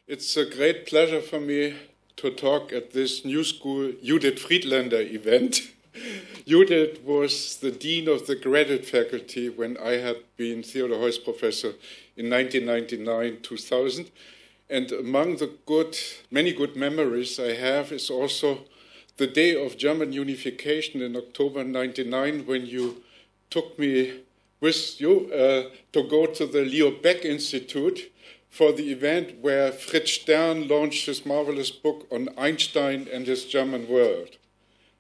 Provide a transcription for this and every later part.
It's a great pleasure for me to talk at this New School Judith Friedlander event. Judith was the dean of the graduate faculty when I had been Theodor Heuss professor in 1999-2000. And among the many good memories I have is also the day of German unification in October 99, when you took me with you to go to the Leo Baeck Institute for the event where Fritz Stern launched his marvelous book on Einstein and his German world.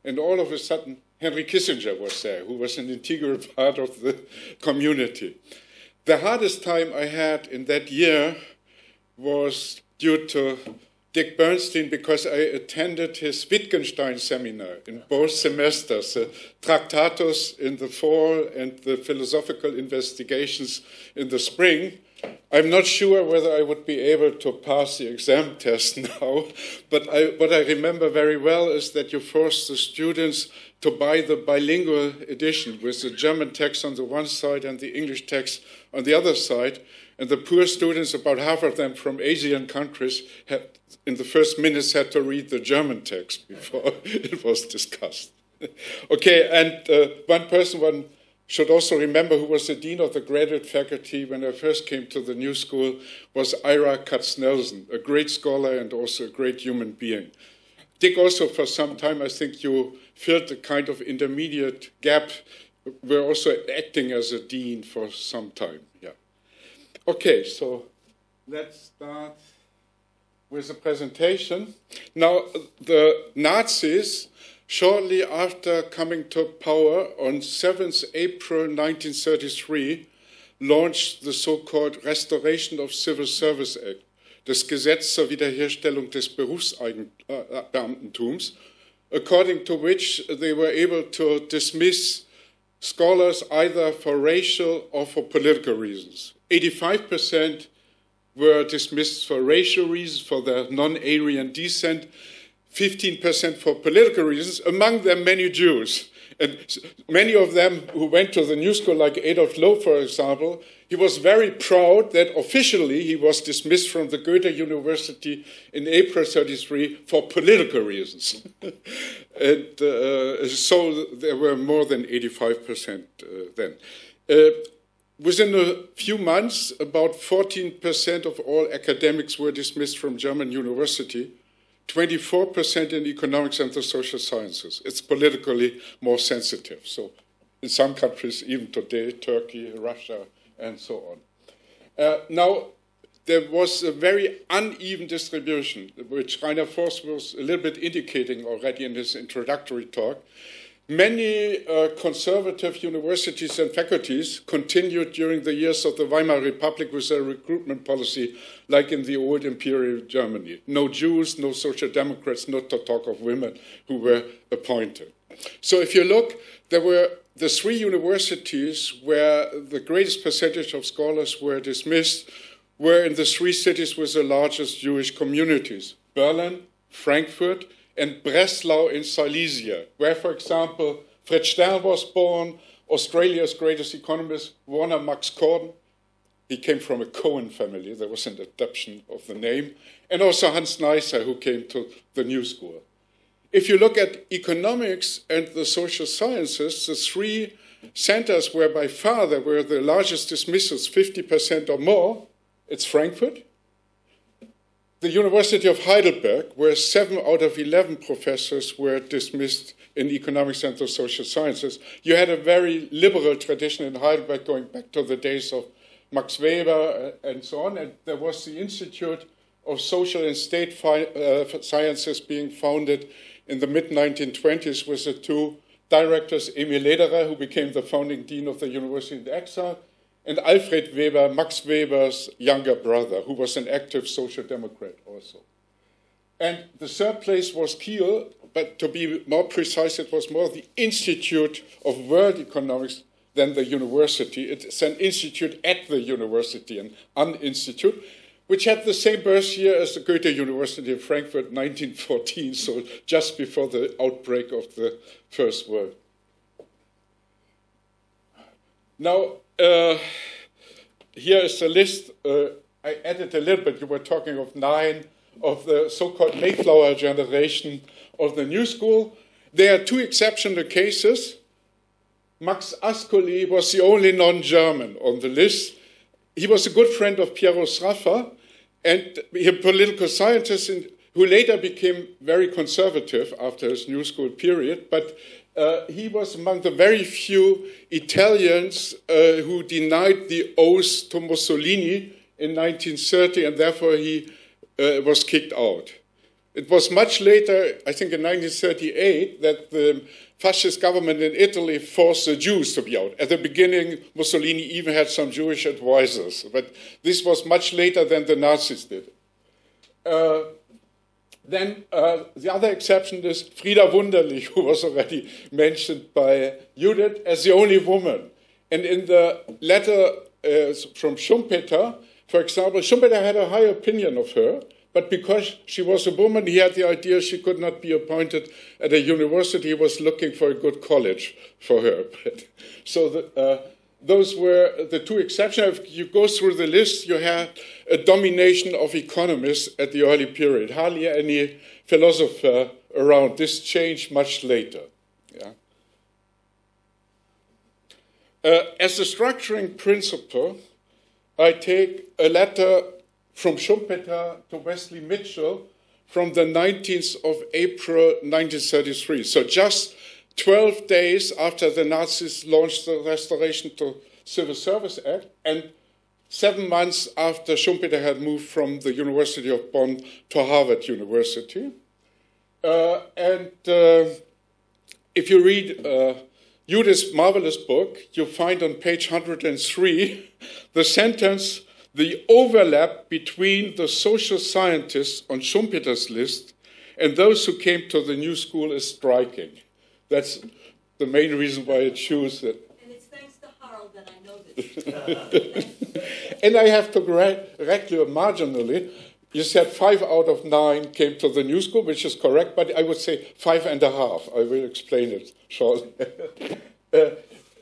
And all of a sudden, Henry Kissinger was there, who was an integral part of the community. The hardest time I had in that year was due to Dick Bernstein, because I attended his Wittgenstein seminar in both semesters, the Tractatus in the fall and the philosophical investigations in the spring. I'm not sure whether I would be able to pass the exam test now, but what I remember very well is that you forced the students to buy the bilingual edition with the German text on the one side and the English text on the other side. And the poor students, about half of them from Asian countries, in the first minutes had to read the German text before it was discussed. Okay, and one should also remember who was the dean of the graduate faculty when I first came to the new school was Ira Katz-Nelson, a great scholar and also a great human being. Dick also, for some time, I think you filled a kind of intermediate gap. We're also acting as a dean for some time. Yeah. Okay, so let's start with the presentation. Now, the Nazis, shortly after coming to power on 7th April 1933, launched the so-called Restoration of Civil Service Act, das Gesetz zur Wiederherstellung des Berufsbeamtentums, according to which they were able to dismiss scholars either for racial or for political reasons. 85% were dismissed for racial reasons, for their non-Aryan descent, 15% for political reasons, among them many Jews. And many of them who went to the new school, like Adolf Loh, for example, he was very proud that officially he was dismissed from the Goethe-University in April 33 for political reasons. And so there were more than 85% then. Within a few months, about 14% of all academics were dismissed from German university, 24% in economics and the social sciences. It's politically more sensitive. So in some countries, even today, Turkey, Russia, and so on. Now, there was a very uneven distribution, which Rainer Forst was a little bit indicating already in his introductory talk. Many conservative universities and faculties continued during the years of the Weimar Republic with their recruitment policy, like in the old imperial Germany. No Jews, no social democrats, not to talk of women who were appointed. So if you look, there were the three universities where the greatest percentage of scholars were dismissed were in the three cities with the largest Jewish communities: Berlin, Frankfurt, and Breslau in Silesia, where, for example, Fritz Stern was born, Australia's greatest economist, Warner Max Corden. He came from a Cohen family. There was an adoption of the name. And also Hans Neisser, who came to the new school. If you look at economics and the social sciences, the three centers where by far there were the largest dismissals, 50% or more, it's Frankfurt, the University of Heidelberg, where 7 out of 11 professors were dismissed in economics and the social sciences. You had a very liberal tradition in Heidelberg going back to the days of Max Weber and so on. And there was the Institute of Social and State Sciences being founded in the mid-1920s with the two directors, Emil Lederer, who became the founding dean of the University in Exile, and Alfred Weber, Max Weber's younger brother, who was an active social democrat also. And the third place was Kiel, but to be more precise, it was more the Institute of World Economics than the university. It's an institute at the university, an institute, which had the same birth year as the Goethe-University of Frankfurt, 1914, so just before the outbreak of the First World. Now, here is the list I added a little bit. You were talking of 9 of the so-called Mayflower generation of the New School. There are 2 exceptional cases. Max Ascoli was the only non-German on the list. He was a good friend of Piero Sraffa, and a political scientist who later became very conservative after his New School period, but he was among the very few Italians who denied the oath to Mussolini in 1930, and therefore he was kicked out. It was much later, I think in 1938, that the fascist government in Italy forced the Jews to be out. At the beginning, Mussolini even had some Jewish advisors, but this was much later than the Nazis did. Then the other exception is Frieda Wunderlich, who was already mentioned by Judith, as the only woman. And in the letter from Schumpeter, for example, Schumpeter had a high opinion of her, but because she was a woman, he had the idea she could not be appointed at a university. He was looking for a good college for her. So those were the 2 exceptions. If you go through the list, you had a domination of economists at the early period. Hardly any philosopher around. This changed much later. Yeah. As a structuring principle, I take a letter from Schumpeter to Wesley Mitchell from the 19th of April 1933. So just 12 days after the Nazis launched the Restoration to Civil Service Act, and 7 months after Schumpeter had moved from the University of Bonn to Harvard University. If you read Judith's marvelous book, you find on page 103 the sentence, "The overlap between the social scientists on Schumpeter's list and those who came to the New School is striking." That's the main reason why I choose it. And it's thanks to Harald that I know this. And I have to correct you marginally. You said 5 out of 9 came to the New School, which is correct, but I would say 5.5. I will explain it shortly.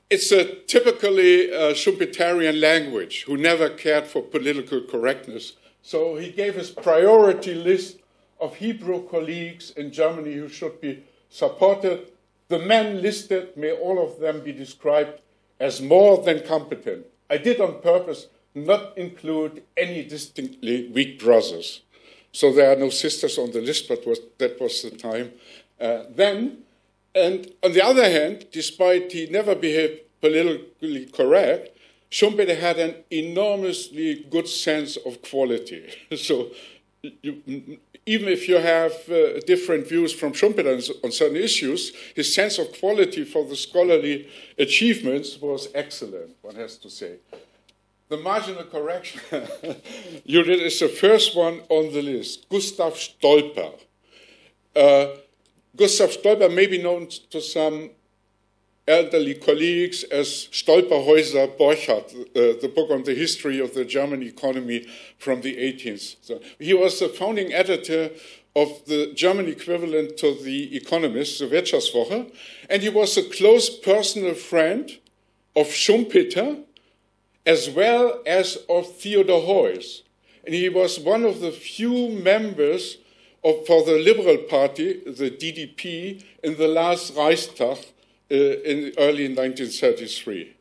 It's a typically Schumpeterian language, who never cared for political correctness. So he gave his priority list of Hebrew colleagues in Germany who should be supported. The men listed, may all of them be described as more than competent. I did on purpose not include any distinctly weak brothers. So there are no sisters on the list, but that was the time then. And on the other hand, despite he never behaved politically correct, Schumpeter had an enormously good sense of quality. So even if you have different views from Schumpeter on certain issues, his sense of quality for the scholarly achievements was excellent, one has to say. The marginal correction unit is the first one on the list, Gustav Stolper. Gustav Stolper may be known to some elderly colleagues as Stolperhäuser Borchardt, the book on the history of the German economy from the 18th. So he was the founding editor of the German equivalent to The Economist, the Wirtschaftswoche, and he was a close personal friend of Schumpeter as well as of Theodor Heuss. And he was one of the few members for the Liberal Party, the DDP, in the last Reichstag in early 1933.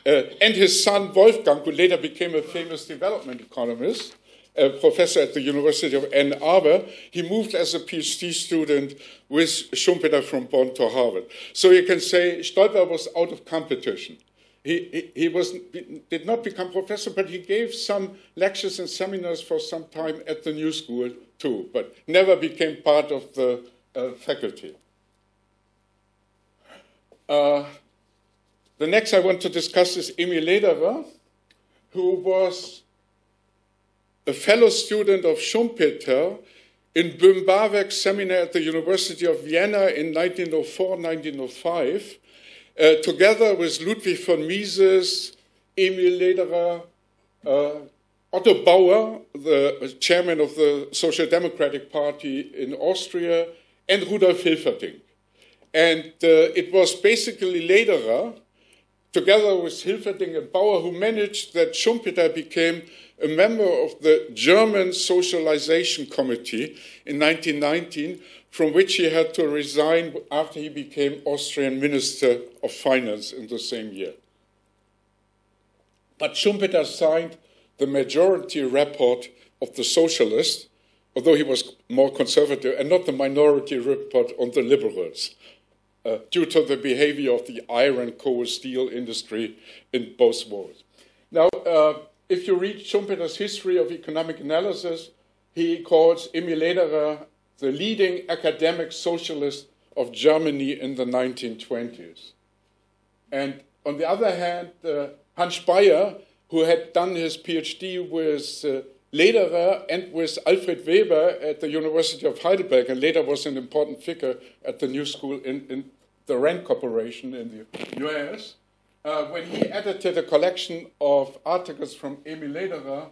And his son Wolfgang, who later became a famous development economist, a professor at the University of Ann Arbor, he moved as a PhD student with Schumpeter from Bonn to Harvard. So you can say Stolper was out of competition. He did not become professor, but he gave some lectures and seminars for some time at the New School too, but never became part of the faculty. The next I want to discuss is Emil Lederer, who was a fellow student of Schumpeter in Böhm-Barwerk's seminar at the University of Vienna in 1904-1905, together with Ludwig von Mises, Emil Lederer, Otto Bauer, the chairman of the Social Democratic Party in Austria, and Rudolf Hilferding. And it was basically Lederer together with Hilferding and Bauer, who managed that Schumpeter became a member of the German Socialization Committee in 1919, from which he had to resign after he became Austrian Minister of Finance in the same year. But Schumpeter signed the majority report of the socialists, although he was more conservative, and not the minority report on the liberals, due to the behavior of the iron, coal, steel industry in both wars. Now, if you read Schumpeter's history of economic analysis, he calls Emil Lederer the leading academic socialist of Germany in the 1920s. And on the other hand, Hans Speyer, who had done his PhD with Lederer and with Alfred Weber at the University of Heidelberg, and later was an important figure at the New School in the Rand Corporation in the US, when he edited a collection of articles from Emil Lederer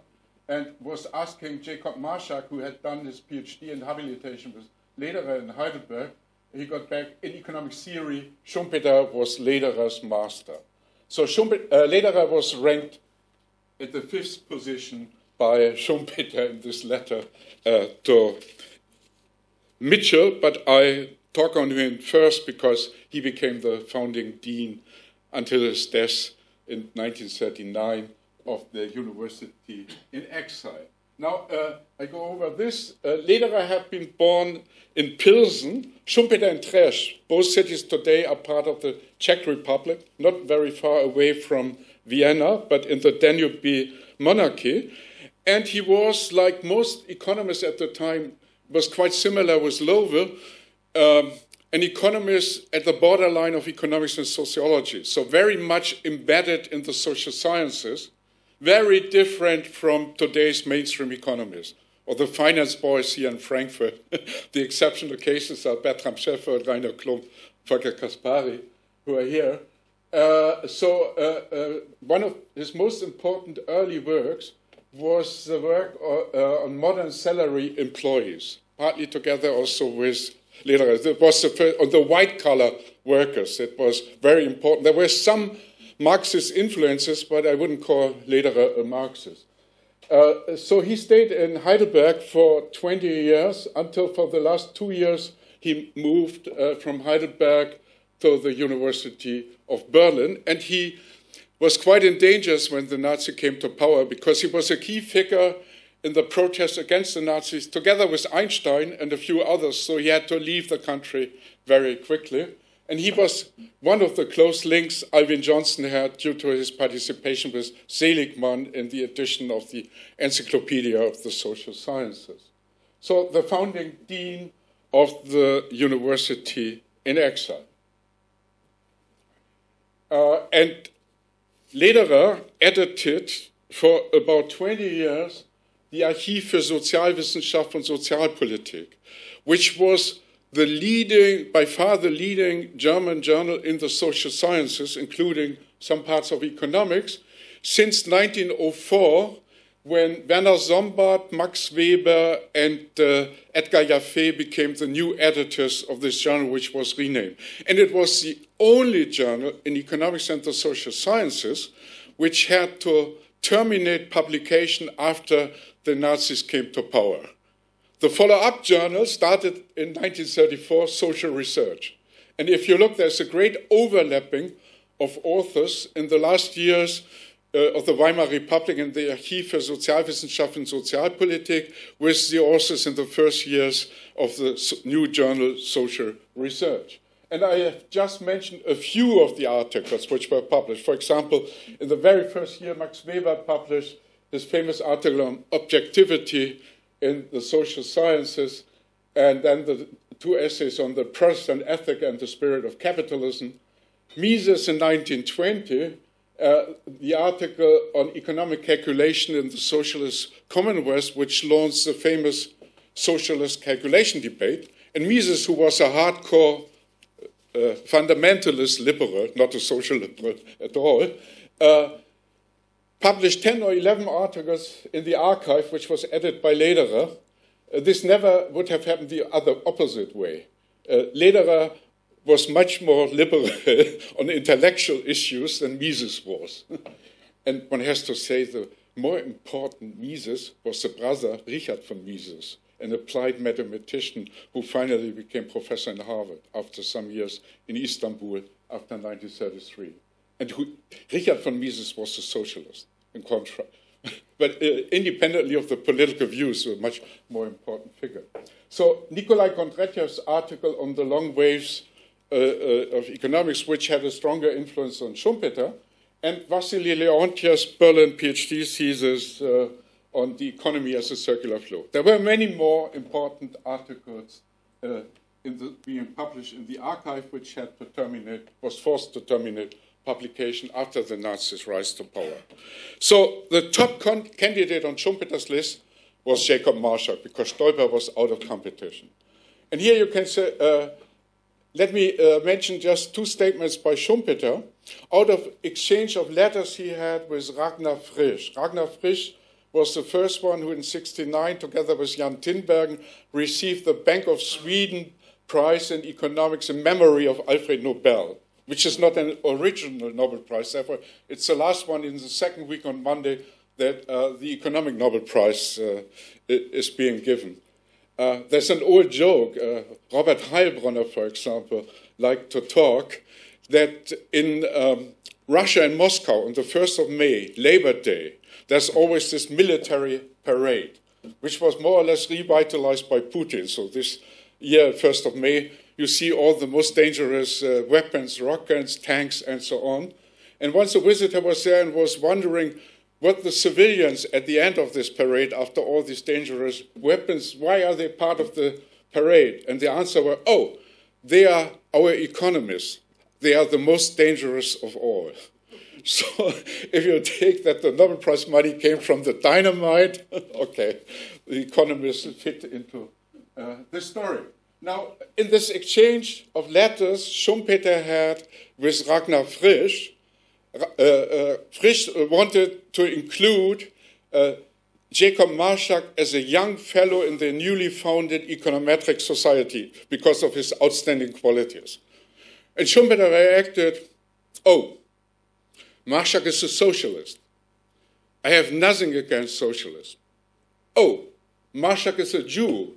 and was asking Jacob Marshak, who had done his PhD in habilitation with Lederer in Heidelberg, he got back in economic theory, Schumpeter was Lederer's master. So Lederer was ranked at the 5th position by Schumpeter in this letter to Mitchell, but I talk on him first because he became the founding dean until his death in 1939 of the university in exile. Now, I go over this. Lederer had been born in Pilsen. Schumpeter and Třešť, both cities today are part of the Czech Republic, not very far away from Vienna, but in the Danube monarchy. And he was, like most economists at the time, was quite similar with Lowell, an economist at the borderline of economics and sociology, so very much embedded in the social sciences, very different from today's mainstream economists, or the finance boys here in Frankfurt. The exceptional cases are Bertram Schäfer, Rainer Klump, Volker Kaspari, who are here. One of his most important early works was the work on modern salary employees, partly together also with Lederer. It was the first, on the white-collar workers. It was very important. There were some Marxist influences, but I wouldn't call Lederer a Marxist. So he stayed in Heidelberg for 20 years until for the last 2 years he moved from Heidelberg to the University of Berlin. And he was quite in danger when the Nazi came to power because he was a key figure in the protests against the Nazis, together with Einstein and a few others, so he had to leave the country very quickly. And he was one of the close links Alvin Johnson had due to his participation with Seligman in the edition of the Encyclopedia of the Social Sciences. So the founding dean of the university in exile. And Lederer edited for about 20 years the Archiv für Sozialwissenschaft und Sozialpolitik, which was the leading, by far the leading German journal in the social sciences, including some parts of economics, since 1904, when Werner Sombart, Max Weber, and Edgar Jaffe became the new editors of this journal, which was renamed. And it was the only journal in economics and the social sciences which had to terminate publication after the Nazis came to power. The follow-up journal started in 1934, Social Research. And if you look, there's a great overlapping of authors in the last years of the Weimar Republic in the Archiv für Sozialwissenschaft und Sozialpolitik with the authors in the first years of the new journal, Social Research. And I have just mentioned a few of the articles which were published. For example, in the very first year, Max Weber published his famous article on objectivity in the social sciences, and then the 2 essays on the Protestant ethic and the spirit of capitalism. Mises in 1920, the article on economic calculation in the socialist commonwealth, which launched the famous socialist calculation debate. And Mises, who was a hardcore fundamentalist liberal, not a social liberal at all, published 10 or 11 articles in the archive, which was edited by Lederer. This never would have happened the other opposite way. Lederer was much more liberal on intellectual issues than Mises was. And one has to say the more important Mises was the brother Richard von Mises, an applied mathematician who finally became professor in Harvard after some years in Istanbul after 1933. And Richard von Mises was a socialist, in contrast. But independently of the political views, a much more important figure. So Nikolai Kondratjev's article on the long waves of economics, which had a stronger influence on Schumpeter, and Wassily Leontiev's Berlin PhD thesis on the economy as a circular flow. There were many more important articles being published in the archive, which had to terminate, was forced to terminate publication after the Nazis' rise to power. So the top candidate on Schumpeter's list was Jacob Marshak, because Stoiber was out of competition. And here you can say, let me mention just two statements by Schumpeter out of exchange of letters he had with Ragnar Frisch. Ragnar Frisch was the first one who in 1969, together with Jan Tinbergen, received the Bank of Sweden Prize in Economics in memory of Alfred Nobel, which is not an original Nobel Prize. Therefore, it's the last one in the second week on Monday that the Economic Nobel Prize is being given. There's an old joke. Robert Heilbronner, for example, liked to talk that in Russia and Moscow on the 1st of May, Labor Day, there's always this military parade, which was more or less revitalized by Putin. So this year, 1st of May, you see all the most dangerous weapons, rockets, tanks, and so on. And once a visitor was there and was wondering what the civilians at the end of this parade, after all these dangerous weapons, why are they part of the parade? And the answer was, oh, they are our economists. They are the most dangerous of all. So if you take that the Nobel Prize money came from the dynamite, okay, the economists fit into the story. Now, in this exchange of letters Schumpeter had with Ragnar Frisch, Frisch wanted to include Jacob Marshak as a young fellow in the newly founded Econometric Society because of his outstanding qualities. And Schumpeter reacted, oh, Marshak is a socialist. I have nothing against socialists. Oh, Marshak is a Jew.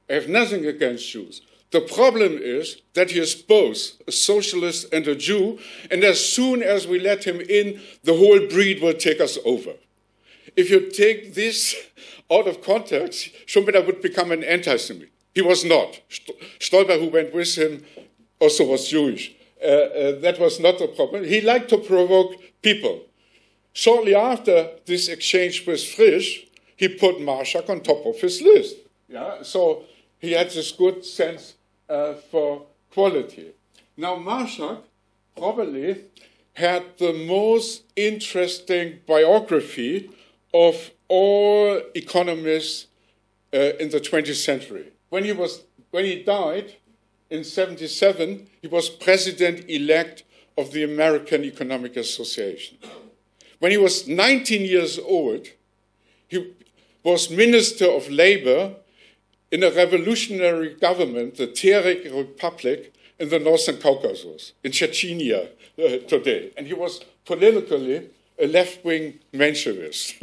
I have nothing against Jews. The problem is that he is both a socialist and a Jew, and as soon as we let him in, the whole breed will take us over. If you take this out of context, Schumpeter would become an anti-Semite. He was not. Stoiber, who went with him, also was Jewish. That was not the problem. He liked to provoke people. Shortly after this exchange with Frisch, he put Marshak on top of his list. Yeah? So he had this good sense for quality. Now, Marshak probably had the most interesting biography of all economists in the 20th century. When he died in 1977, he was president-elect of the American Economic Association. When he was 19 years old, he was Minister of Labor in a revolutionary government, the Terek Republic in the Northern Caucasus, in Chechnya today. And he was politically a left-wing Menshevist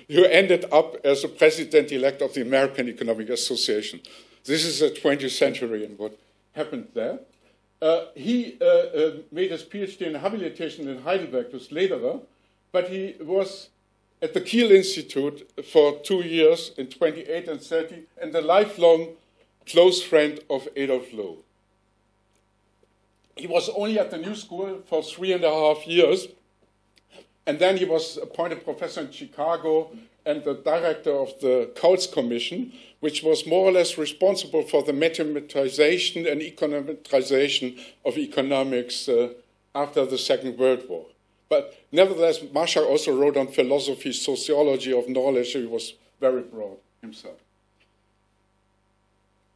who ended up as a president-elect of the American Economic Association. This is the 20th century and what happened there. He made his PhD in habilitation in Heidelberg with Lederer, but he was at the Kiel Institute for 2 years in 28 and 30, and a lifelong close friend of Adolf Lowe. He was only at the New School for 3.5 years, and then he was appointed professor in Chicago and the director of the Kautz Commission, which was more or less responsible for the mathematization and econometrization of economics after the Second World War. But nevertheless, Marshak also wrote on philosophy, sociology of knowledge. He was very broad himself.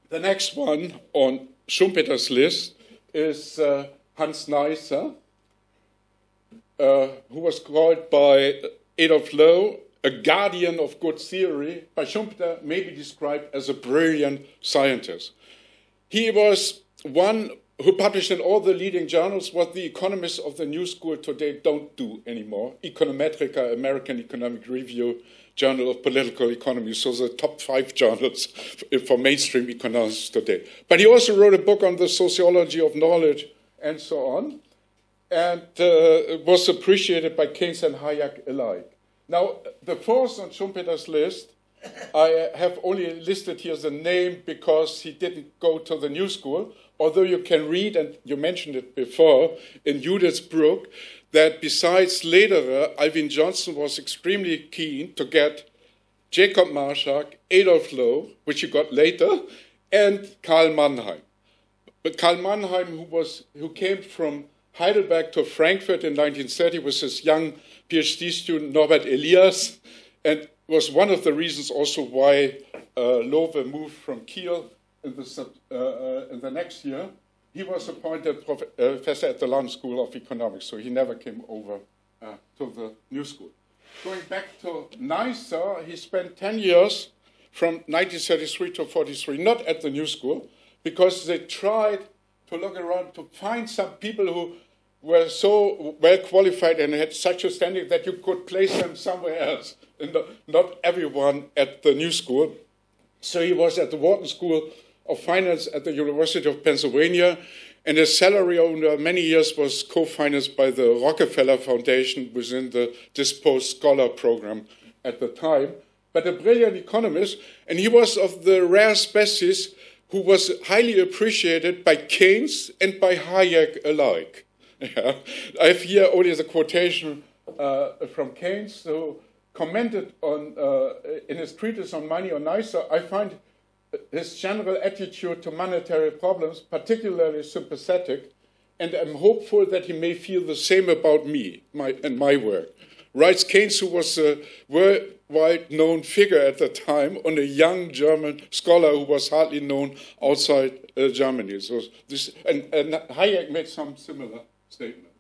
The next one on Schumpeter's list is Hans Neisser, who was called by Adolf Lowe a guardian of good theory. By Schumpeter, may be described as a brilliant scientist. He was one who published in all the leading journals what the economists of the new school today don't do anymore. Econometrica, American Economic Review, Journal of Political Economy, so the top 5 journals for mainstream economists today. But he also wrote a book on the sociology of knowledge and so on, and was appreciated by Keynes and Hayek alike. Now, the fourth on Schumpeter's list, I have only listed here the name because he didn't go to the new school, although you can read, and you mentioned it before, in Judith's book, that besides Lederer, Alvin Johnson was extremely keen to get Jacob Marshak, Adolf Lowe, which he got later, and Karl Mannheim. But Karl Mannheim, who came from Heidelberg to Frankfurt in 1930 with his young PhD student Norbert Elias, and was one of the reasons also why Lowe moved from Kiel in the next year. He was appointed professor at the London School of Economics, so he never came over to the new school. Going back to Neisser, he spent 10 years from 1933 to 43, not at the new school, because they tried to look around to find some people who were so well qualified and had such a standing that you could place them somewhere else, and not everyone at the new school. So he was at the Wharton School of Finance at the University of Pennsylvania, and his salary over many years was co-financed by the Rockefeller Foundation within the Disposed Scholar Program at the time. But a brilliant economist, and he was of the rare species who was highly appreciated by Keynes and by Hayek alike. Yeah. I have here only the quotation from Keynes, who commented on in his treatise on money on Neisser. I find his general attitude to monetary problems particularly sympathetic, and I'm hopeful that he may feel the same about me and my work. Writes Keynes, who was a worldwide known figure at the time, on a young German scholar who was hardly known outside Germany. So this, and Hayek made some similar statements.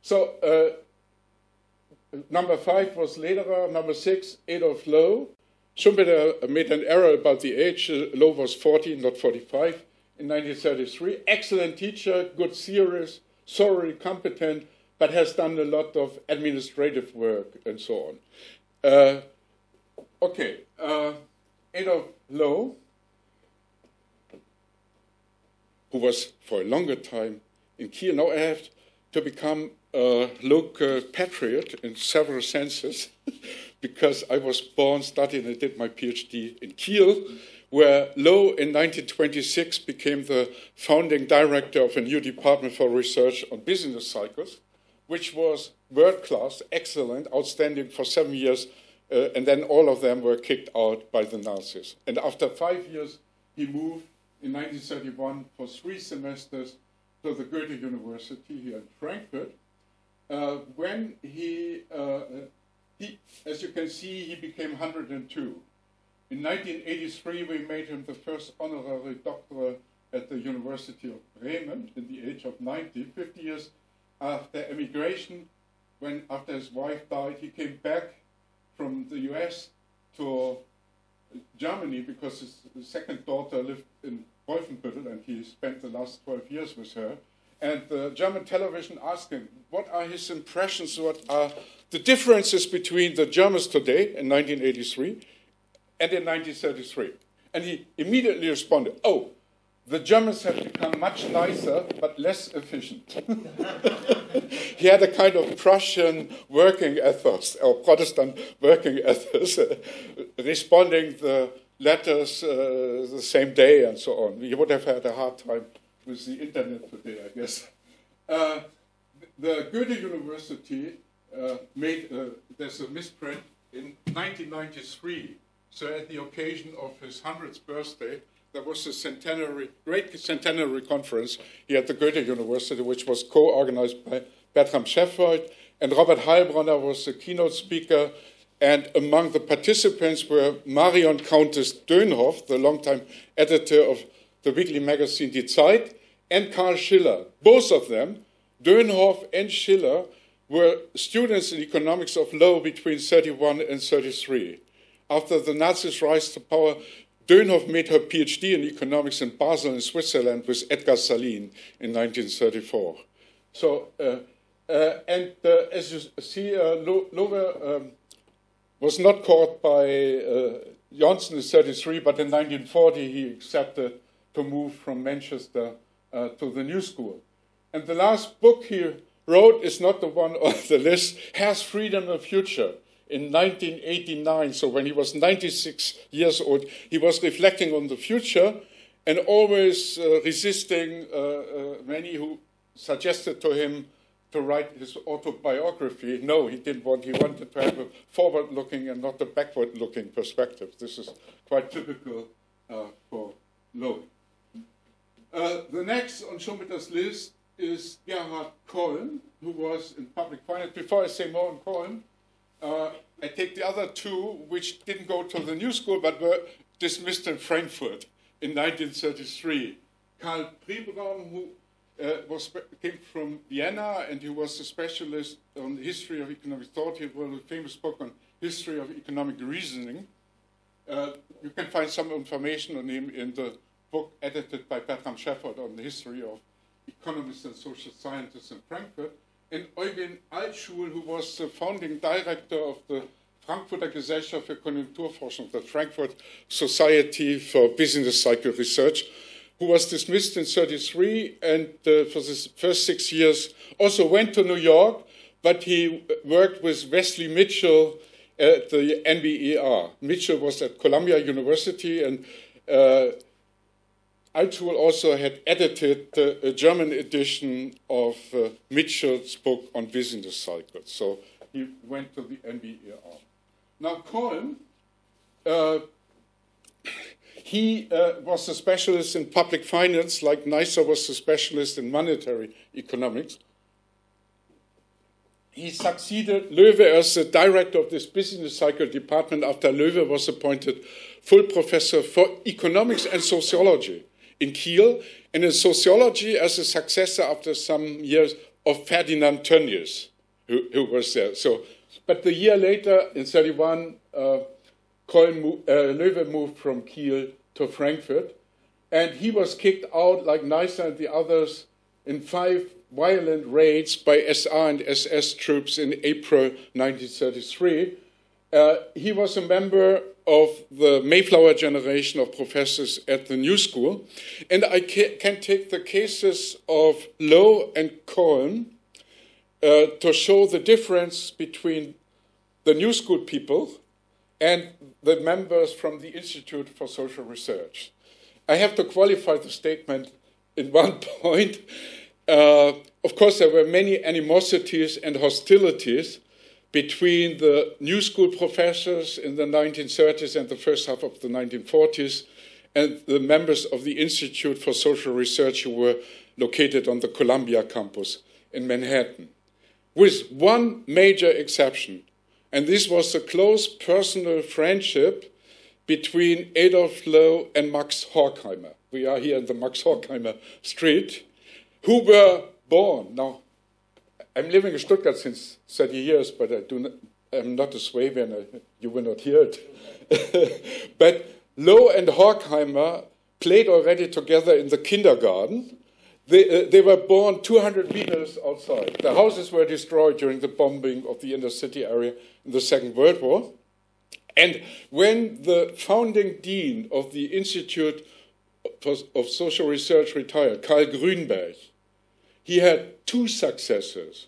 So number 5 was Lederer, number 6, Adolf Lowe. Schumpeter made an error about the age. Lowe was 40, not 45, in 1933. Excellent teacher, good theorist, thoroughly competent, but has done a lot of administrative work and so on. Adolf Lowe, who was for a longer time in Kiel. Now I have to become a local patriot in several senses because I was born, studied, and did my PhD in Kiel, where Lowe in 1926 became the founding director of a new department for research on business cycles, which was world-class, excellent, outstanding for 7 years, and then all of them were kicked out by the Nazis. And after 5 years, he moved in 1931 for 3 semesters to the Goethe-University here in Frankfurt. When he, as you can see, he became 102. In 1983, we made him the first honorary doctor at the University of Bremen in the age of 90, 50 years after emigration. When after his wife died, he came back from the US to Germany because his second daughter lived in Wolfenbüttel, and he spent the last 12 years with her. And the German television asked him, what are his impressions, what are the differences between the Germans today in 1983 and in 1933? And he immediately responded, oh, the Germans have become much nicer, but less efficient. He had a kind of Prussian working ethos, or Protestant working ethos, responding the letters the same day and so on. He would have had a hard time with the internet today, I guess. The Goethe-University there's a misprint in 1993. So at the occasion of his 100th birthday, there was a great centenary conference here at the Goethe-University, which was co-organized by Bertram Scheffold, and Robert Heilbronner was the keynote speaker. And among the participants were Marion Countess Dönhoff, the longtime editor of the weekly magazine Die Zeit, and Karl Schiller. Both of them, Dönhoff and Schiller, were students in economics of Lowe between 31 and 33. After the Nazis' rise to power, Dönhoff made her PhD in economics in Basel in Switzerland with Edgar Salin in 1934. So, as you see, Lowe was not caught by Johnson in 1933, but in 1940 he accepted to move from Manchester to the New School. And the last book he wrote is not the one on the list, Has Freedom a Future? In 1989, so when he was 96 years old, he was reflecting on the future and always resisting many who suggested to him to write his autobiography. No, he didn't want. He wanted to have a forward-looking and not a backward-looking perspective. This is quite typical for Lowe. The next on Schumpeter's list is Gerhard Kolm, who was in public finance. Before I say more on Kolm, I take the other two, which didn't go to the New School, but were dismissed in Frankfurt in 1933. Karl Priebraum, who came from Vienna, and he was a specialist on the history of economic thought. He wrote a famous book on history of economic reasoning. You can find some information on him in the book edited by Bertram Scheffert on the history of economists and social scientists in Frankfurt. And Eugen Altschul, who was the founding director of the Frankfurter Gesellschaft für Konjunkturforschung, the Frankfurt Society for Business Cycle Research, who was dismissed in 1933 and for the first 6 years also went to New York, but he worked with Wesley Mitchell at the NBER. Mitchell was at Columbia University, and Altschul also had edited a German edition of Mitchell's book on business cycles. So he went to the NBER. Now, Kolm, he was a specialist in public finance, like Neisser was a specialist in monetary economics. He succeeded Loewe as the director of this business cycle department after Loewe was appointed full professor for economics and sociology in Kiel, and in sociology as a successor after some years of Ferdinand Tönnies, who was there. So, but the year later, in 1931, Loewe moved from Kiel to Frankfurt, and he was kicked out, like Neisser and the others, in 5 violent raids by SR and SS troops in April 1933. He was a member of the Mayflower generation of professors at the New School, and I can take the cases of Lowe and Kolm to show the difference between the New School people and the members from the Institute for Social Research. I have to qualify the statement in one point. Of course, there were many animosities and hostilities between the New School professors in the 1930s and the first half of the 1940s and the members of the Institute for Social Research who were located on the Columbia campus in Manhattan, with one major exception, and this was the close personal friendship between Adolf Lowe and Max Horkheimer. We are here in the Max Horkheimer Street, who were born. Now, I'm living in Stuttgart since 30 years, but I'm not a Swabian. You will not hear it. But Lowe and Horkheimer played already together in the kindergarten. They were born 200 meters outside. The houses were destroyed during the bombing of the inner city area in the Second World War. And when the founding dean of the Institute of Social Research retired, Karl Grünberg, he had 2 successors.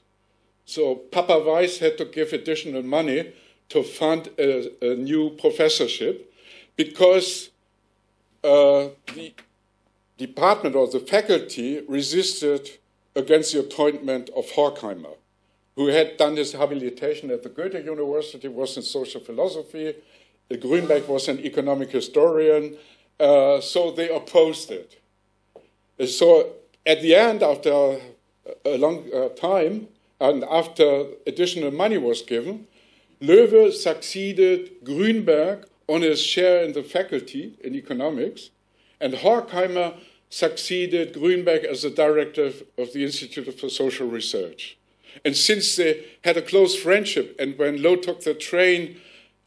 So Papa Weiss had to give additional money to fund a new professorship because the department or the faculty resisted against the appointment of Horkheimer, who had done his habilitation at the Goethe-University, was in social philosophy. Grünberg was an economic historian, so they opposed it. So at the end, after a long time, and after additional money was given, Loewe succeeded Grünberg on his share in the faculty in economics, and Horkheimer succeeded Grünberg as the director of the Institute for Social Research. And since they had a close friendship, and when Lowe took the train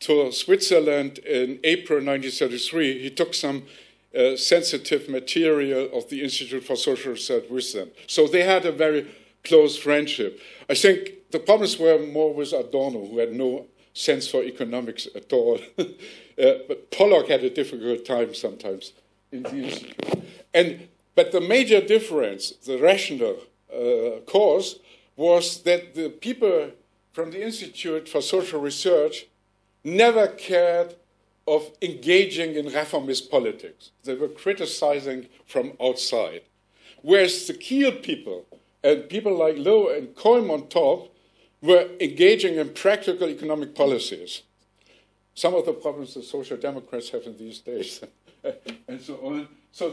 to Switzerland in April 1933, he took some sensitive material of the Institute for Social Research with them. So they had a very close friendship. I think the problems were more with Adorno, who had no sense for economics at all. But Pollock had a difficult time sometimes in the Institute. But the major difference, the rational cause, was that the people from the Institute for Social Research never cared of engaging in reformist politics. They were criticizing from outside. Whereas the Kiel people, and people like Lowe and Kolm on top, were engaging in practical economic policies. Some of the problems the Social Democrats have in these days, and so on. So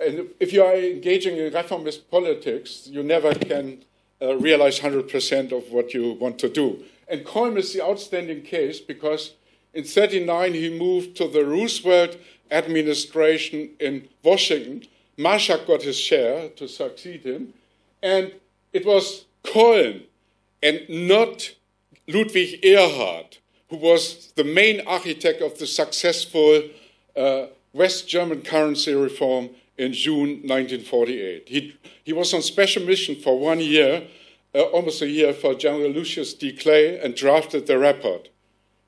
and if you are engaging in reformist politics, you never can realize 100% of what you want to do. And Kolm is the outstanding case because in 1939 he moved to the Roosevelt administration in Washington. Marshak got his share to succeed him. And it was Kolm and not Ludwig Erhard who was the main architect of the successful West German currency reform in June 1948. He was on special mission for 1 year, almost a year, for General Lucius D. Clay and drafted the report.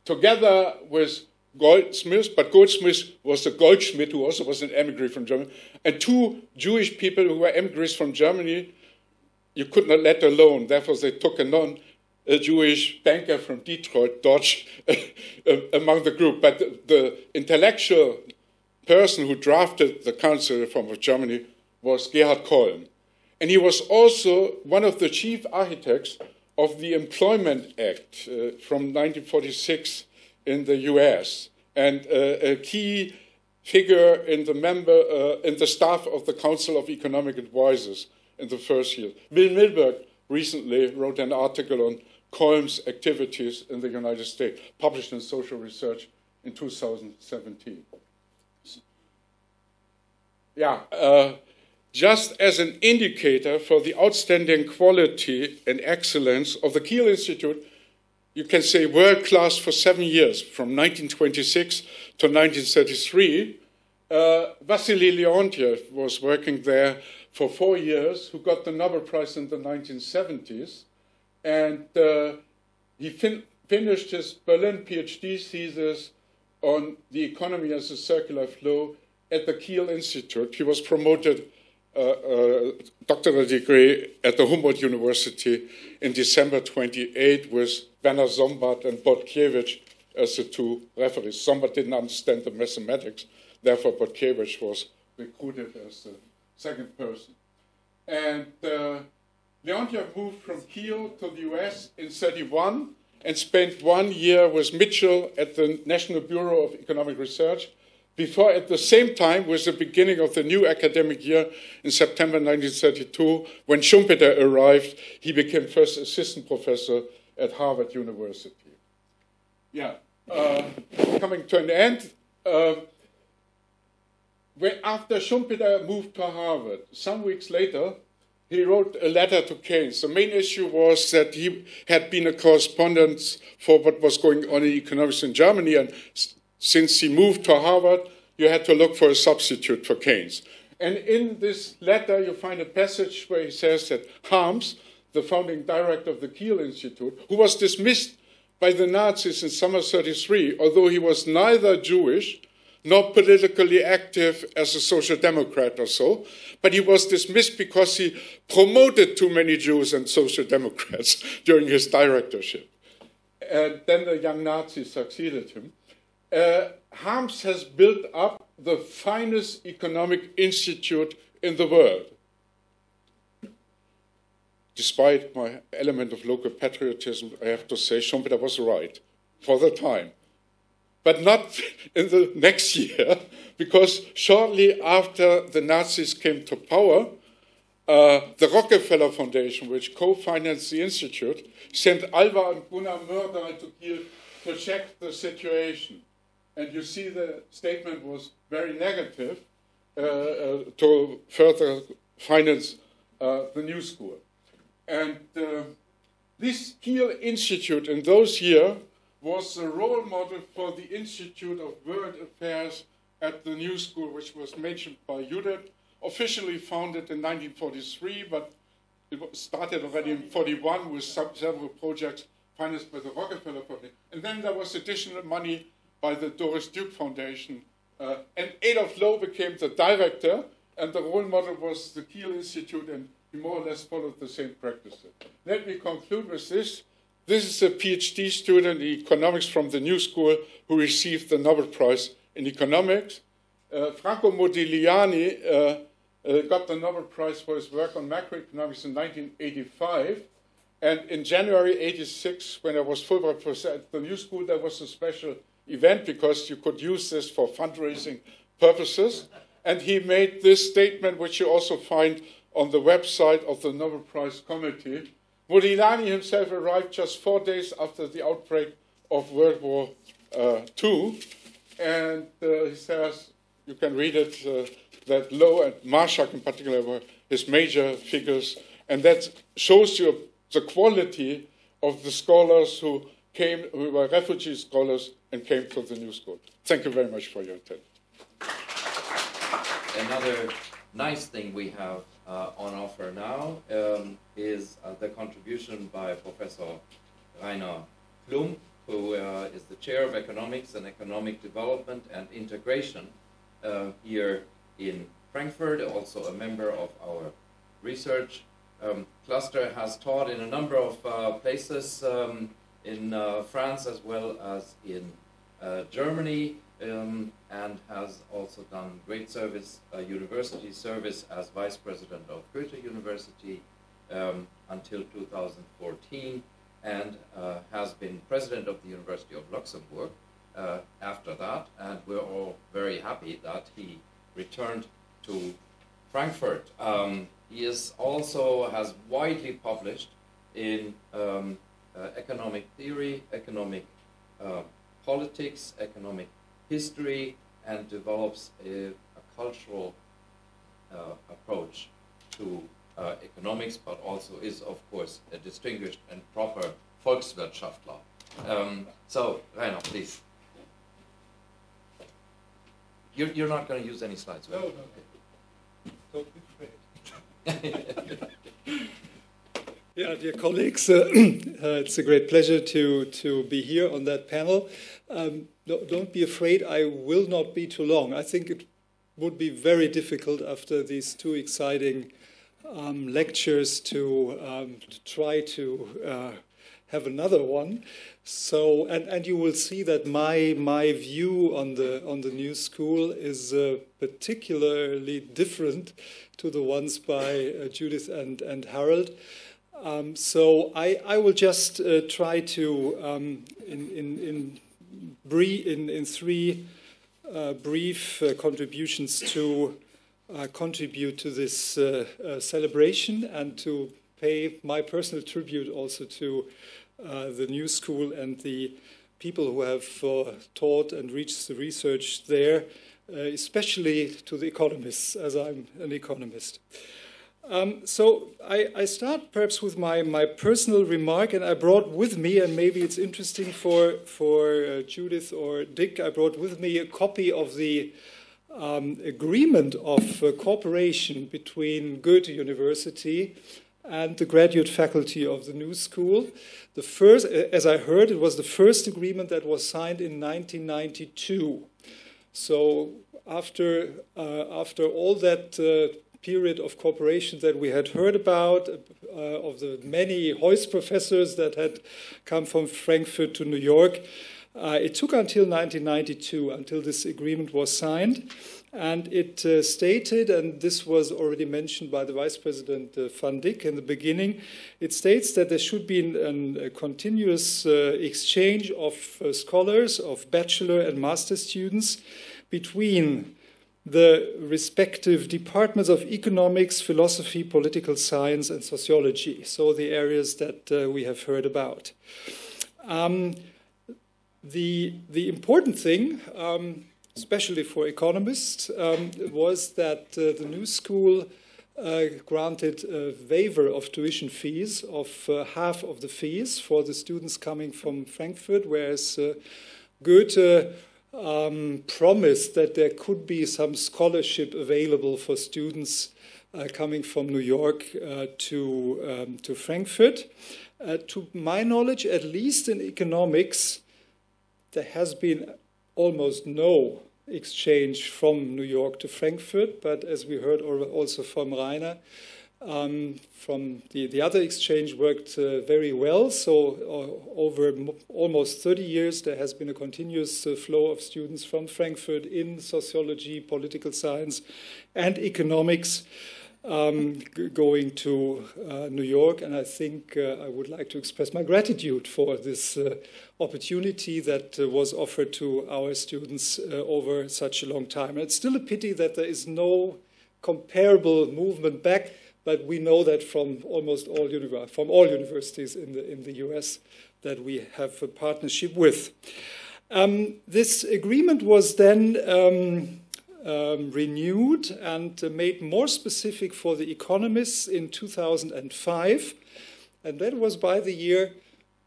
Together with Goldsmith, but Goldsmith was a Goldschmidt who also was an emigre from Germany, and two Jewish people who were emigres from Germany, you could not let alone. Therefore, they took a Jewish banker from Detroit, Dodge, among the group. But the intellectual person who drafted the currency reform of Germany was Gerhard Kolm. And he was also one of the chief architects of the Employment Act from 1946 in the US, and a key figure in the staff of the Council of Economic Advisors in the first year. Will Milberg recently wrote an article on Kolm's activities in the United States, published in Social Research in 2017. Just as an indicator for the outstanding quality and excellence of the Kiel Institute, you can say world-class for 7 years, from 1926 to 1933. Wassily Leontiev was working there for 4 years, who got the Nobel Prize in the 1970s. And he finished his Berlin PhD thesis on the economy as a circular flow at the Kiel Institute. He was promoted doctoral degree at the Humboldt-University in December 28 with Werner Sombart and Botkiewicz as the two referees. Sombart didn't understand the mathematics, therefore Botkiewicz was recruited as the second person. And Leontiev moved from Kiel to the US in 1931 and spent 1 year with Mitchell at the National Bureau of Economic Research, before, at the same time, with the beginning of the new academic year in September 1932, when Schumpeter arrived, he became first assistant professor at Harvard University. Coming to an end, after Schumpeter moved to Harvard, some weeks later, he wrote a letter to Keynes. The main issue was that he had been a correspondent for what was going on in economics in Germany, and since he moved to Harvard, you had to look for a substitute for Keynes. And in this letter, you find a passage where he says that Harms, the founding director of the Kiel Institute, who was dismissed by the Nazis in summer 1933, although he was neither Jewish nor politically active as a social democrat or so, but he was dismissed because he promoted too many Jews and social democrats during his directorship. And then the young Nazis succeeded him. Harms has built up the finest economic institute in the world. Despite my element of local patriotism, I have to say Schumpeter was right for the time. But not in the next year, because shortly after the Nazis came to power, the Rockefeller Foundation, which co-financed the institute, sent Alva and Gunnar Mörder to Kiel to check the situation. And you see the statement was very negative to further finance the new school. And this Kiel Institute in those years was the role model for the Institute of World Affairs at the New School, which was mentioned by Judith, officially founded in 1943, but it started already in 41 with several projects financed by the Rockefeller Foundation. And then there was additional money by the Doris Duke Foundation. And Adolf Lowe became the director, and the role model was the Kiel Institute, and he more or less followed the same practices. Let me conclude with this. This is a PhD student in economics from the New School who received the Nobel Prize in economics. Franco Modigliani got the Nobel Prize for his work on macroeconomics in 1985. And in January 86, when I was Fulbright professor at the New School, there was a special event because you could use this for fundraising purposes. And he made this statement, which you also find on the website of the Nobel Prize Committee. Modigliani himself arrived just 4 days after the outbreak of World War II. And he says, you can read it, that Lowe and Marshak in particular were his major figures. And that shows you the quality of the scholars who were refugee scholars and came to the New School. Thank you very much for your attention. Another nice thing we have on offer now is the contribution by Professor Rainer Klump, who is the Chair of Economics and Economic Development and Integration here in Frankfurt, also a member of our research cluster, has taught in a number of places in France as well as in Germany, and has also done great service, university service as Vice President of Goethe-University until 2014, and has been President of the University of Luxembourg after that, and we're all very happy that he returned to Frankfurt. He is also has widely published in economic theory, economic politics, economic history, and develops a cultural approach to economics, but also is, of course, a distinguished and proper Volkswirtschaftler. So, Rainer, please. You're not going to use any slides, right? No, no. Don't be afraid. Yeah, dear colleagues, it's a great pleasure to be here on that panel. Don't be afraid, I will not be too long. I think it would be very difficult after these two exciting lectures to try to have another one. So, and you will see that my view on the New School is particularly different to the ones by Judith and Harald. So I will just try to in three brief contributions to contribute to this celebration and to pay my personal tribute also to the New School and the people who have taught and reached the research there, especially to the economists, as I'm an economist. So I start perhaps with my personal remark, and I brought with me, and maybe it's interesting for Judith or Dick, I brought with me a copy of the agreement of cooperation between Goethe-University and the graduate faculty of the New School. The first, as I heard, it was the first agreement that was signed in 1992. So after all that period of cooperation that we had heard about, of the many Heuss professors that had come from Frankfurt to New York, it took until 1992 until this agreement was signed. And it stated, and this was already mentioned by the Vice President van Dijk in the beginning, it states that there should be a continuous exchange of scholars, of bachelor and master students between the respective departments of economics, philosophy, political science, and sociology, so the areas that we have heard about. The important thing, especially for economists, was that the New School granted a waiver of tuition fees of half of the fees for the students coming from Frankfurt, whereas Goethe promised that there could be some scholarship available for students coming from New York to Frankfurt. To my knowledge, at least in economics, there has been almost no exchange from New York to Frankfurt, but as we heard also from Rainer, from the other exchange worked very well. So over almost 30 years, there has been a continuous flow of students from Frankfurt in sociology, political science, and economics going to New York. And I think I would like to express my gratitude for this opportunity that was offered to our students over such a long time. And it's still a pity that there is no comparable movement back, but we know that from almost all universities in the US that we have a partnership with. This agreement was then renewed and made more specific for the economists in 2005. And that was by the year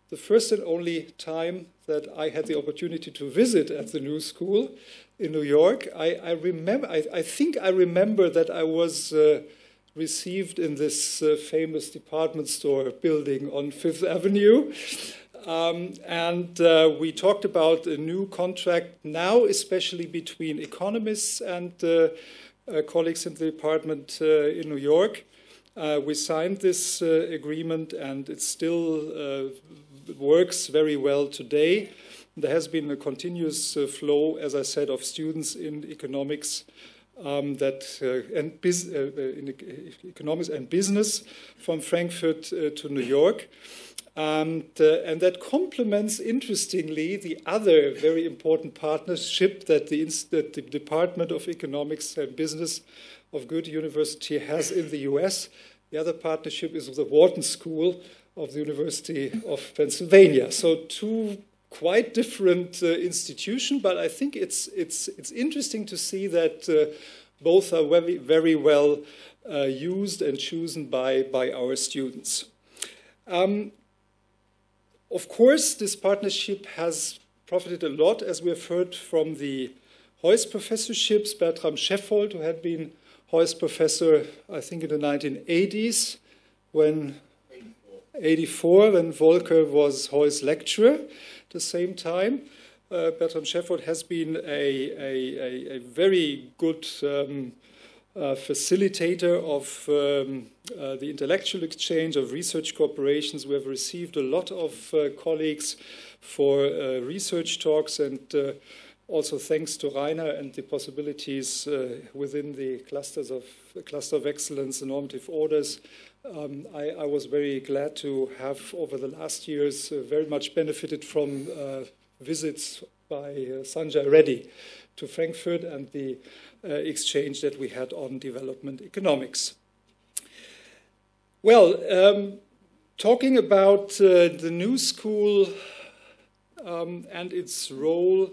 the first and only time that I had the opportunity to visit at the New School in New York. I think I remember that I was received in this famous department store building on Fifth Avenue. And we talked about a new contract now, especially between economists and colleagues in the department in New York. We signed this agreement, and it still works very well today. There has been a continuous flow, as I said, of students in economics in economics and business from Frankfurt to New York. And that complements, interestingly, the other very important partnership that the Department of Economics and Business of Goethe-University has in the US. The other partnership is with the Wharton School of the University of Pennsylvania. So two quite different institutions, but I think it's interesting to see that both are very, very well used and chosen by our students. Of course, this partnership has profited a lot, as we have heard from the Heuss professorships. Bertram Scheffold, who had been Heuss professor, I think, in the 1980s, when 84, when Volker was Heuss lecturer at the same time. Bertram Scheffold has been a very good facilitator of the intellectual exchange of research corporations. We have received a lot of colleagues for research talks, and also thanks to Rainer and the possibilities within the cluster of excellence and normative orders. I was very glad to have, over the last years, very much benefited from visits by Sanjay Reddy to Frankfurt and the exchange that we had on development economics. Well, talking about the New School and its role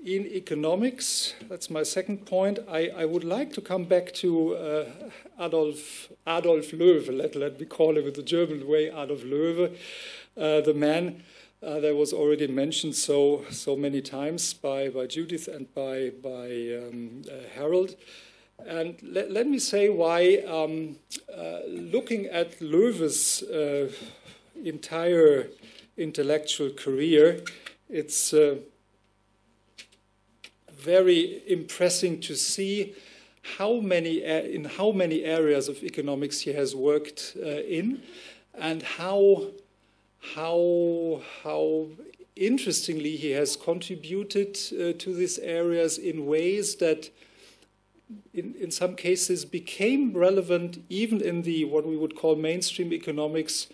in economics, that's my second point. I would like to come back to Adolf Loewe, let me call him with the German way, Adolf Loewe, the man that was already mentioned so many times by Judith and by Harald. And let me say why, looking at Loewe's entire intellectual career, it's very impressive to see in how many areas of economics he has worked in, and how interestingly he has contributed to these areas in ways that in some cases became relevant even in the what we would call mainstream economics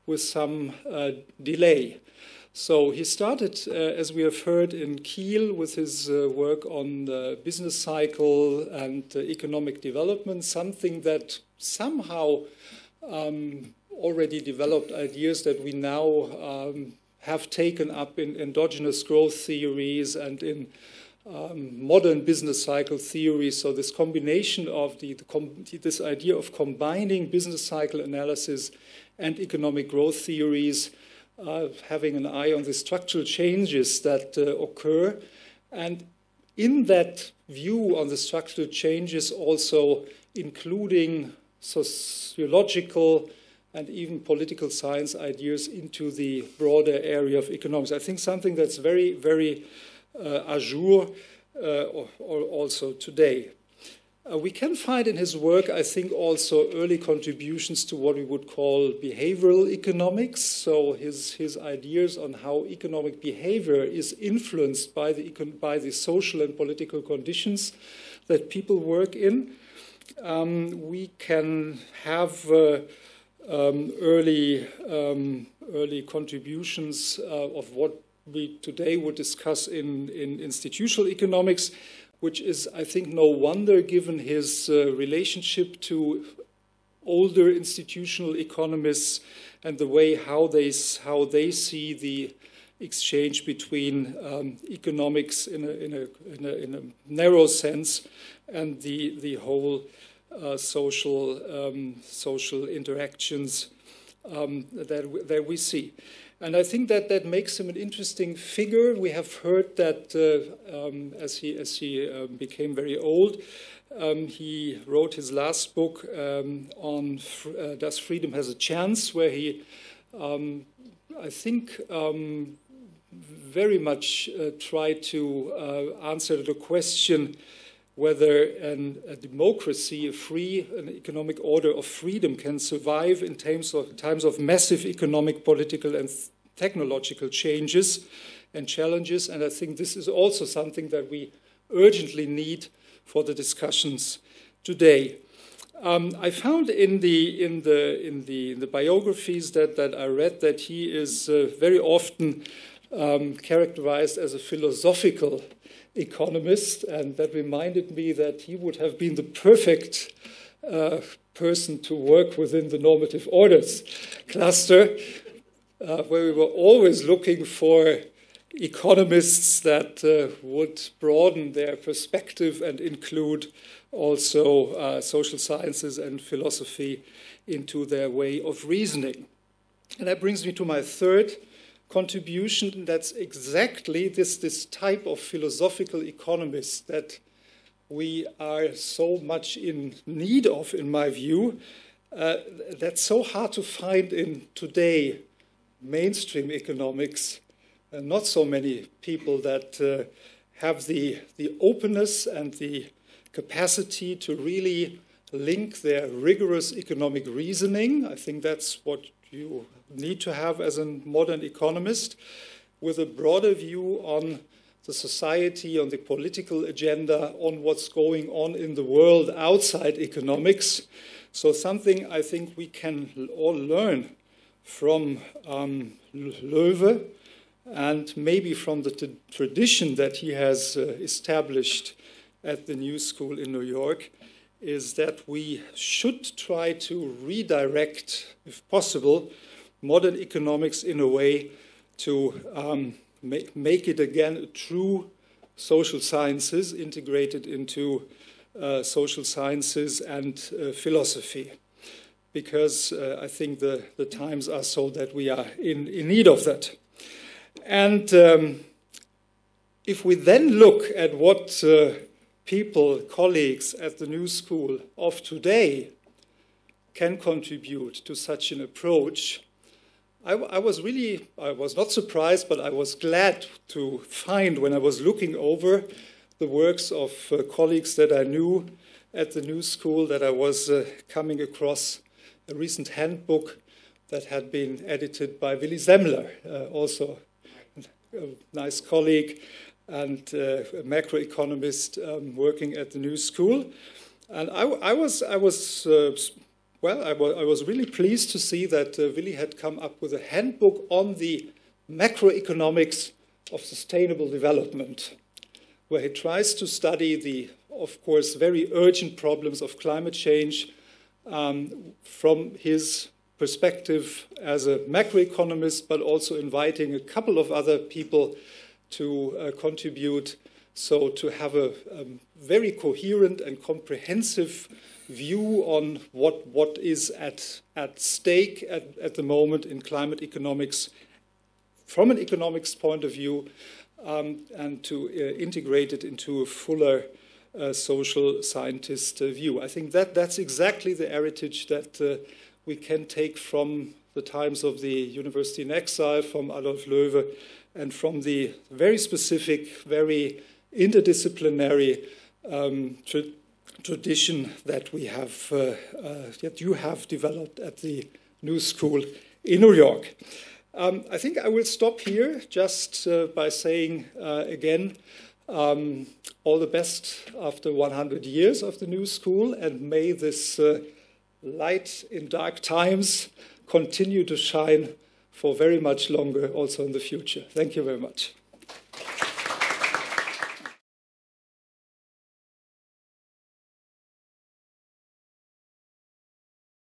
with some delay. So he started, as we have heard, in Kiel with his work on the business cycle and economic development, something that somehow already developed ideas that we now have taken up in endogenous growth theories and in modern business cycle theory. So this combination of this idea of combining business cycle analysis and economic growth theories, having an eye on the structural changes that occur, and in that view on the structural changes also including sociological and even political science ideas into the broader area of economics. I think something that's very, very à jour also today. We can find in his work, I think, also early contributions to what we would call behavioral economics. So his ideas on how economic behavior is influenced by the social and political conditions that people work in. We can have early contributions of what we today would discuss in institutional economics, which is, I think, no wonder given his relationship to older institutional economists and the way how they see the exchange between economics in a narrow sense and the whole social interactions that we see. And I think that makes him an interesting figure. We have heard that as he became very old, he wrote his last book on Does Freedom Has a Chance, where he, I think, very much tried to answer the question whether a democracy, an economic order of freedom, can survive in times of massive economic, political, and technological changes and challenges. And I think this is also something that we urgently need for the discussions today. I found in the biographies that I read that he is very often characterized as a philosophical economist, and that reminded me that he would have been the perfect person to work within the normative orders cluster, where we were always looking for economists that would broaden their perspective and include also social sciences and philosophy into their way of reasoning. And that brings me to my third contribution. That's exactly this type of philosophical economist that we are so much in need of, in my view. That's so hard to find in today mainstream economics. Not so many people that have the openness and the capacity to really link their rigorous economic reasoning. I think that's what you need to have as a modern economist, with a broader view on the society, on the political agenda, on what's going on in the world outside economics. So something I think we can all learn from Loewe, and maybe from the tradition that he has established at the New School in New York, is that we should try to redirect, if possible, modern economics in a way to make it again a true social sciences integrated into social sciences and philosophy. Because I think the times are so that we are in need of that. And if we then look at what people, colleagues at the New School of today can contribute to such an approach, I was not surprised, but I was glad to find, when I was looking over the works of colleagues that I knew at the New School, that I was coming across a recent handbook that had been edited by Willy Semmler, also a nice colleague and a macroeconomist working at the New School. And I was really pleased to see that Willy had come up with a handbook on the macroeconomics of sustainable development, where he tries to study the, of course, very urgent problems of climate change from his perspective as a macroeconomist, but also inviting a couple of other people to contribute So to have a very coherent and comprehensive view on what is at stake at the moment in climate economics from an economics point of view, and to integrate it into a fuller social scientist view. I think that's exactly the heritage that we can take from the times of the University in Exile, from Adolf Loewe, and from the very specific, very interdisciplinary tradition that we have, that you have developed at the New School in New York. I think I will stop here just by saying again, all the best after 100 years of the New School, and may this light in dark times continue to shine for very much longer also in the future. Thank you very much.